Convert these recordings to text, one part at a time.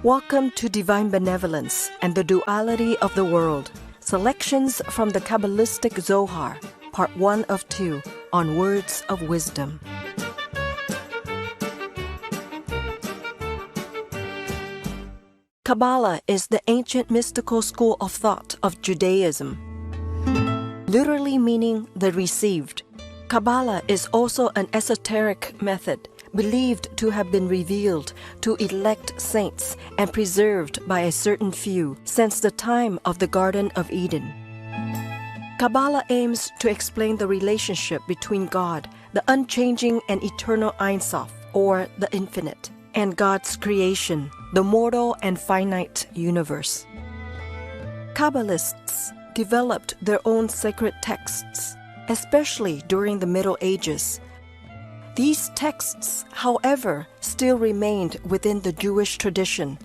Welcome to Divine Benevolence and the Duality of the World. Selections from the Kabbalistic Zohar, Part 1 of 2, on Words of Wisdom. Kabbalah is the ancient mystical school of thought of Judaism, literally meaning the received. Kabbalah is also an esoteric method believed to have been revealed to elect saints and preserved by a certain few since the time of the Garden of Eden. Kabbalah aims to explain the relationship between God, the unchanging and eternal Ein Sof, or the infinite, and God's creation, the mortal and finite universe. Kabbalists developed their own sacred texts, especially during the Middle Ages. These texts, however, still remained within the Jewish tradition,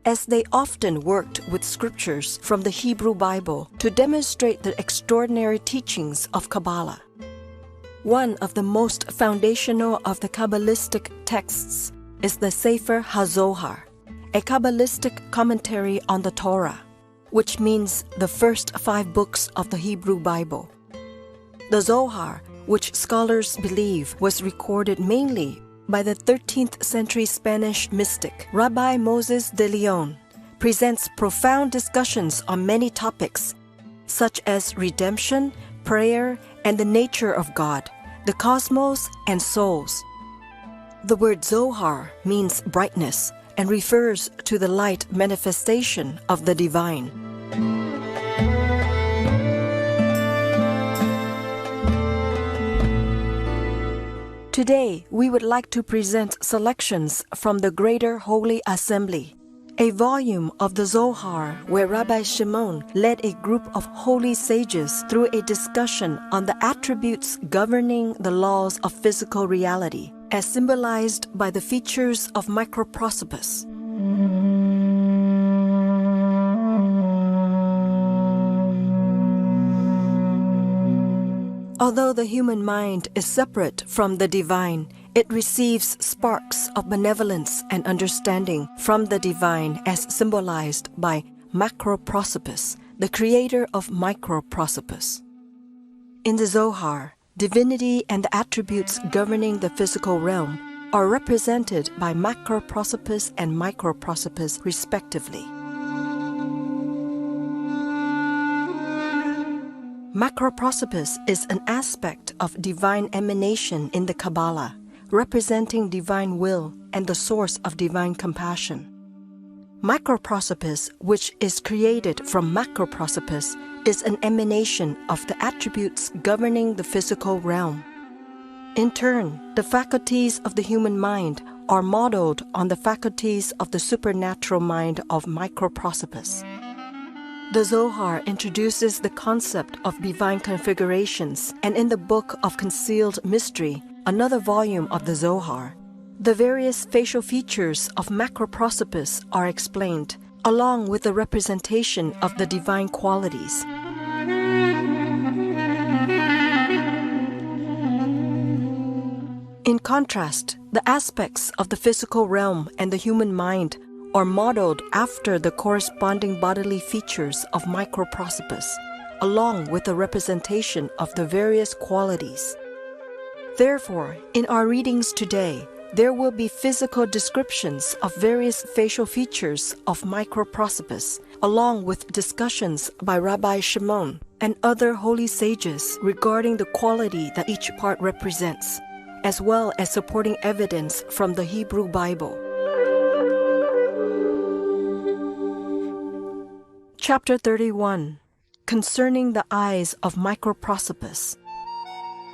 as they often worked with scriptures from the Hebrew Bible to demonstrate the extraordinary teachings of Kabbalah. One of the most foundational of the Kabbalistic texts is the Sefer HaZohar, a Kabbalistic commentary on the Torah, which means the first 5 books of the Hebrew Bible. The Zohar, which scholars believe was recorded mainly by the 13th century Spanish mystic Rabbi Moses de Leon, presents profound discussions on many topics, such as redemption, prayer, and the nature of God, the cosmos, and souls. The word Zohar means brightness and refers to the light manifestation of the divine. Today, we would like to present selections from the Greater Holy Assembly, a volume of the Zohar where Rabbi Shimon led a group of holy sages through a discussion on the attributes governing the laws of physical reality, as symbolized by the features of microprosopis. Although the human mind is separate from the divine, it receives sparks of benevolence and understanding from the divine as symbolized by macroprosopis, the creator of microprosopis. In the Zohar, divinity and the attributes governing the physical realm are represented by macroprosopis and microprosopis respectively. Macroprosopis is an aspect of divine emanation in the Kabbalah, representing divine will and the source of divine compassion. Microprosopis, which is created from macroprosopis, is an emanation of the attributes governing the physical realm. In turn, the faculties of the human mind are modeled on the faculties of the supernatural mind of microprosopis. The Zohar introduces the concept of divine configurations, and in the Book of Concealed Mystery, another volume of the Zohar, the various facial features of macroprosopis are explained, along with the representation of the divine qualities. In contrast, the aspects of the physical realm and the human mind are modeled after the corresponding bodily features of microprosopis, along with the representation of the various qualities. Therefore, in our readings today, there will be physical descriptions of various facial features of microprosopis, along with discussions by Rabbi Shimon and other holy sages regarding the quality that each part represents, as well as supporting evidence from the Hebrew Bible. Chapter 31, Concerning the Eyes of Microprosopis.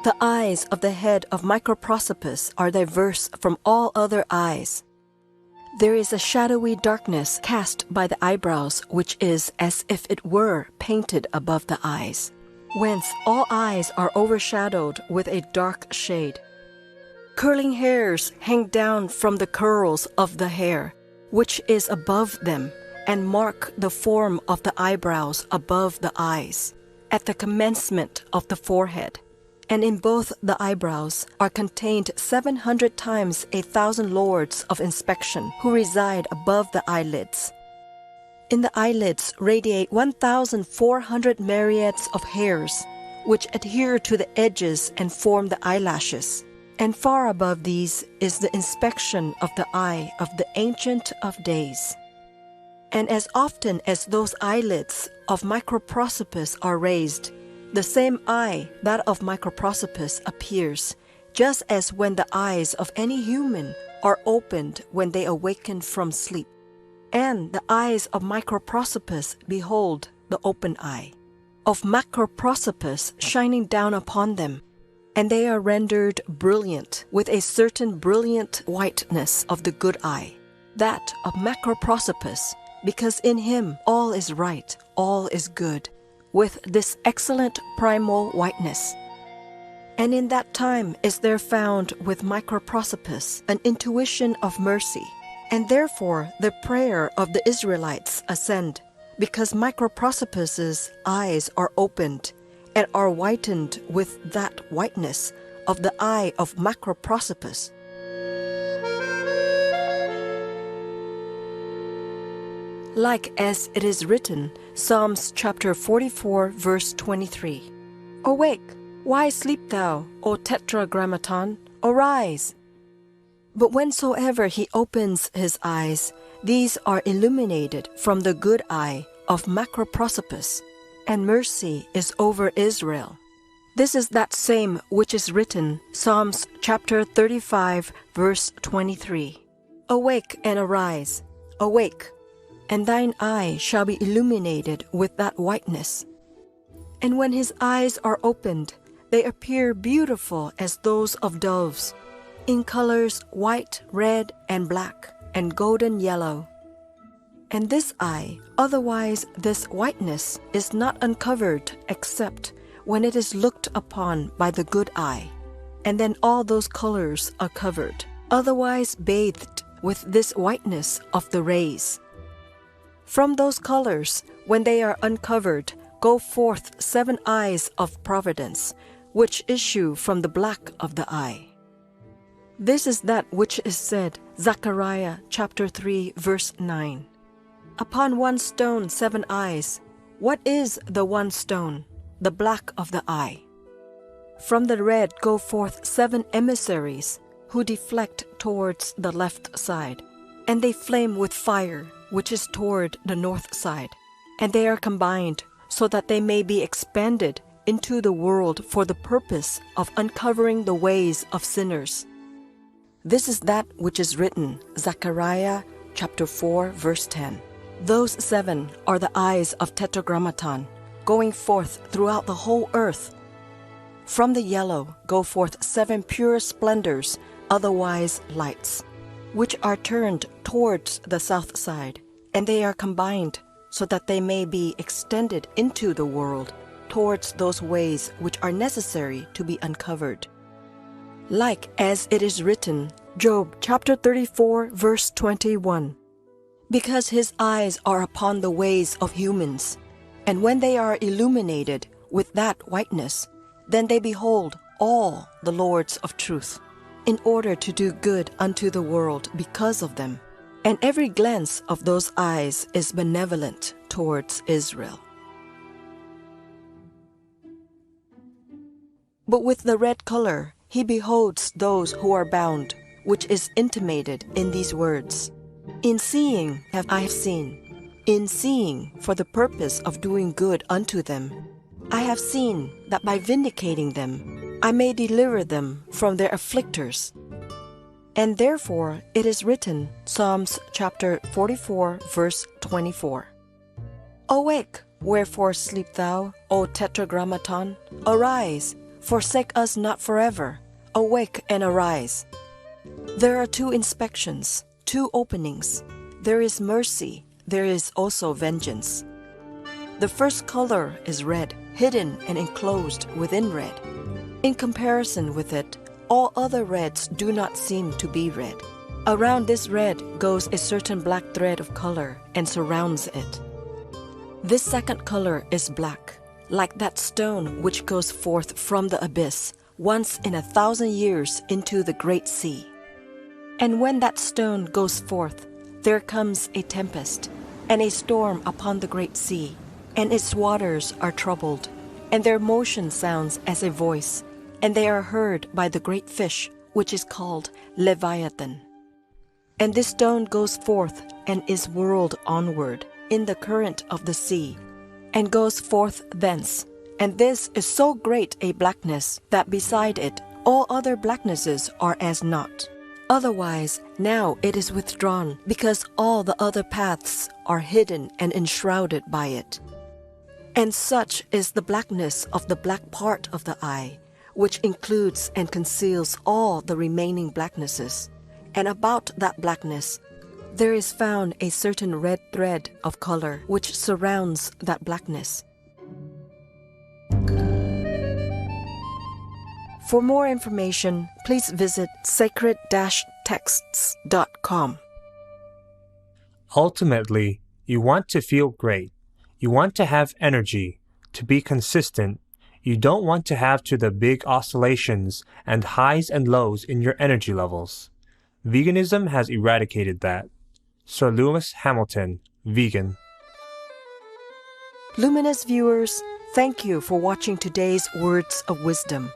The eyes of the head of microprosopis are diverse from all other eyes. There is a shadowy darkness cast by the eyebrows, which is as if it were painted above the eyes, whence all eyes are overshadowed with a dark shade. Curling hairs hang down from the curls of the hair, which is above them, and mark the form of the eyebrows above the eyes, at the commencement of the forehead, And in both the eyebrows are contained 700 times 1,000 lords of inspection who reside above the eyelids. In the eyelids radiate 1,400 myriads of hairs, which adhere to the edges and form the eyelashes. And far above these is the inspection of the eye of the Ancient of Days. And as often as those eyelids of Microprosopis are raised, the same eye, that of Microprosopis, appears, just as when the eyes of any human are opened when they awaken from sleep. And the eyes of Microprosopis behold the open eye, of Macroprosopis shining down upon them, and they are rendered brilliant with a certain brilliant whiteness of the good eye, that of Macroprosopis, because in him all is right, all is good, with this excellent primal whiteness. And in that time is there found with Microprosopis an intuition of mercy, and therefore the prayer of the Israelites ascend, because Microprosopis's eyes are opened and are whitened with that whiteness of the eye of Macroprosopis. Like as it is written, Psalms chapter 44, verse 23. Awake, why sleep thou, O Tetragrammaton? Arise! But whensoever he opens his eyes, these are illuminated from the good eye of Macroprosopis, and mercy is over Israel. This is that same which is written, Psalms chapter 35, verse 23. Awake and arise, awake, and thine eye shall be illuminated with that whiteness. And when his eyes are opened, they appear beautiful as those of doves, in colors white, red, and black, and golden yellow. And this eye, otherwise this whiteness, is not uncovered except when it is looked upon by the good eye, and then all those colors are covered, otherwise bathed with this whiteness of the rays. From those colors, when they are uncovered, go forth 7 eyes of providence, which issue from the black of the eye. This is that which is said, Zechariah chapter 3, verse 9. Upon one stone 7 eyes. What is the one stone? The black of the eye. From the red go forth 7 emissaries, who deflect towards the left side, and they flame with fire, which is toward the north side, and they are combined, so that they may be expanded into the world for the purpose of uncovering the ways of sinners. This is that which is written, Zechariah chapter 4, verse 10. Those 7 are the eyes of Tetragrammaton, going forth throughout the whole earth. From the yellow go forth 7 pure splendors, otherwise lights, which are turned towards the south side, and they are combined, so that they may be extended into the world, towards those ways which are necessary to be uncovered. Like as it is written, Job chapter 34, verse 21. Because his eyes are upon the ways of humans, and when they are illuminated with that whiteness, then they behold all the lords of truth, in order to do good unto the world because of them. And every glance of those eyes is benevolent towards Israel. But with the red color, he beholds those who are bound, which is intimated in these words. In seeing have I seen, in seeing for the purpose of doing good unto them. I have seen that by vindicating them, I may deliver them from their afflictors. And therefore it is written, Psalms chapter 44, verse 24. Awake, wherefore sleep thou, O Tetragrammaton? Arise, forsake us not forever. Awake and arise. There are 2 inspections, 2 openings. There is mercy, there is also vengeance. The first color is red, hidden and enclosed within red. In comparison with it, all other reds do not seem to be red. Around this red goes a certain black thread of color and surrounds it. This second color is black, like that stone which goes forth from the abyss, once in 1,000 years into the great sea. And when that stone goes forth, there comes a tempest, and a storm upon the great sea, and its waters are troubled, and their motion sounds as a voice, and they are heard by the great fish, which is called Leviathan. And this stone goes forth and is whirled onward in the current of the sea, and goes forth thence. And this is so great a blackness that beside it all other blacknesses are as naught. Otherwise, now it is withdrawn, because all the other paths are hidden and enshrouded by it. And such is the blackness of the black part of the eye, which includes and conceals all the remaining blacknesses. And about that blackness, there is found a certain red thread of color which surrounds that blackness. For more information, please visit sacred-texts.com. Ultimately, you want to feel great. You want to have energy, to be consistent. You don't want to have the big oscillations and highs and lows in your energy levels. Veganism has eradicated that. Sir Lewis Hamilton, vegan. Luminous viewers, thank you for watching today's Words of Wisdom.